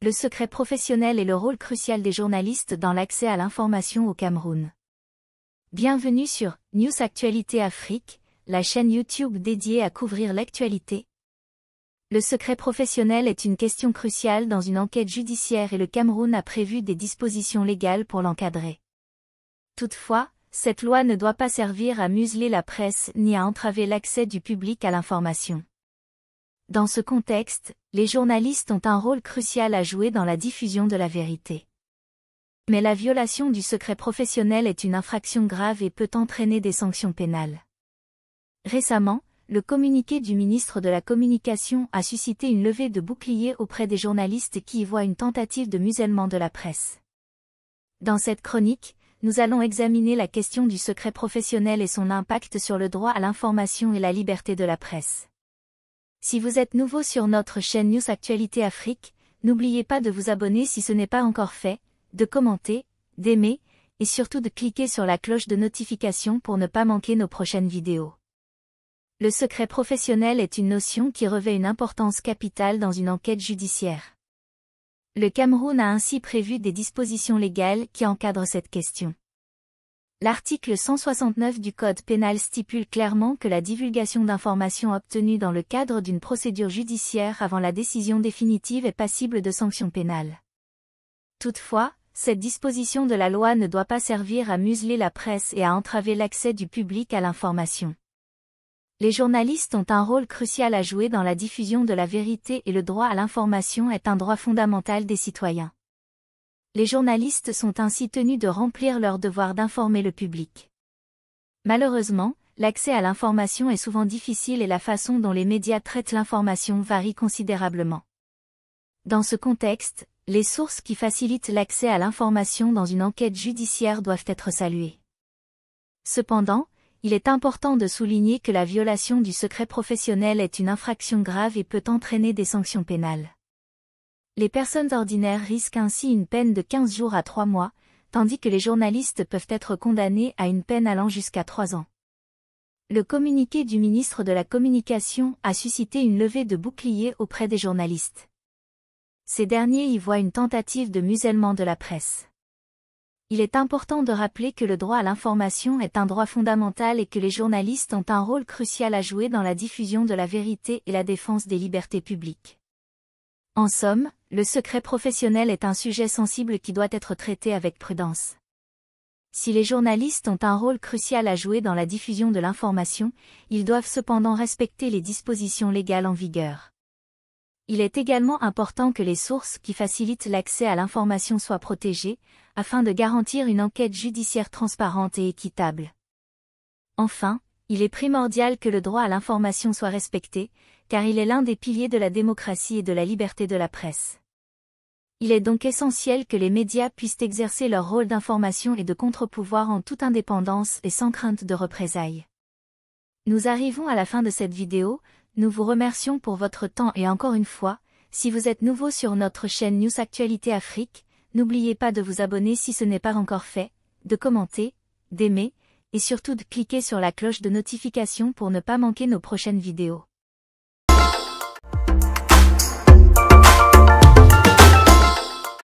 le secret professionnel et le rôle crucial des journalistes dans l'accès à l'information au Cameroun. Bienvenue sur News Actualité Afrique, la chaîne YouTube dédiée à couvrir l'actualité. Le secret professionnel est une question cruciale dans une enquête judiciaire et le Cameroun a prévu des dispositions légales pour l'encadrer. Toutefois, cette loi ne doit pas servir à museler la presse ni à entraver l'accès du public à l'information. Dans ce contexte, les journalistes ont un rôle crucial à jouer dans la diffusion de la vérité. Mais la violation du secret professionnel est une infraction grave et peut entraîner des sanctions pénales. Récemment, le communiqué du ministre de la Communication a suscité une levée de boucliers auprès des journalistes qui y voient une tentative de musellement de la presse. Dans cette chronique, nous allons examiner la question du secret professionnel et son impact sur le droit à l'information et la liberté de la presse. Si vous êtes nouveau sur notre chaîne News Actualité Afrique, n'oubliez pas de vous abonner si ce n'est pas encore fait, de commenter, d'aimer, et surtout de cliquer sur la cloche de notification pour ne pas manquer nos prochaines vidéos. Le secret professionnel est une notion qui revêt une importance capitale dans une enquête judiciaire. Le Cameroun a ainsi prévu des dispositions légales qui encadrent cette question. L'article 169 du Code pénal stipule clairement que la divulgation d'informations obtenues dans le cadre d'une procédure judiciaire avant la décision définitive est passible de sanctions pénales. Toutefois, cette disposition de la loi ne doit pas servir à museler la presse et à entraver l'accès du public à l'information. Les journalistes ont un rôle crucial à jouer dans la diffusion de la vérité et le droit à l'information est un droit fondamental des citoyens. Les journalistes sont ainsi tenus de remplir leur devoir d'informer le public. Malheureusement, l'accès à l'information est souvent difficile et la façon dont les médias traitent l'information varie considérablement. Dans ce contexte, les sources qui facilitent l'accès à l'information dans une enquête judiciaire doivent être saluées. Cependant, il est important de souligner que la violation du secret professionnel est une infraction grave et peut entraîner des sanctions pénales. Les personnes ordinaires risquent ainsi une peine de 15 jours à 3 mois, tandis que les journalistes peuvent être condamnés à une peine allant jusqu'à 3 ans. Le communiqué du ministre de la Communication a suscité une levée de boucliers auprès des journalistes. Ces derniers y voient une tentative de musellement de la presse. Il est important de rappeler que le droit à l'information est un droit fondamental et que les journalistes ont un rôle crucial à jouer dans la diffusion de la vérité et la défense des libertés publiques. En somme, le secret professionnel est un sujet sensible qui doit être traité avec prudence. Si les journalistes ont un rôle crucial à jouer dans la diffusion de l'information, ils doivent cependant respecter les dispositions légales en vigueur. Il est également important que les sources qui facilitent l'accès à l'information soient protégées, afin de garantir une enquête judiciaire transparente et équitable. Enfin, il est primordial que le droit à l'information soit respecté, car il est l'un des piliers de la démocratie et de la liberté de la presse. Il est donc essentiel que les médias puissent exercer leur rôle d'information et de contre-pouvoir en toute indépendance et sans crainte de représailles. Nous arrivons à la fin de cette vidéo, nous vous remercions pour votre temps et encore une fois, si vous êtes nouveau sur notre chaîne News Actualité Afrique, n'oubliez pas de vous abonner si ce n'est pas encore fait, de commenter, d'aimer, et surtout de cliquer sur la cloche de notification pour ne pas manquer nos prochaines vidéos.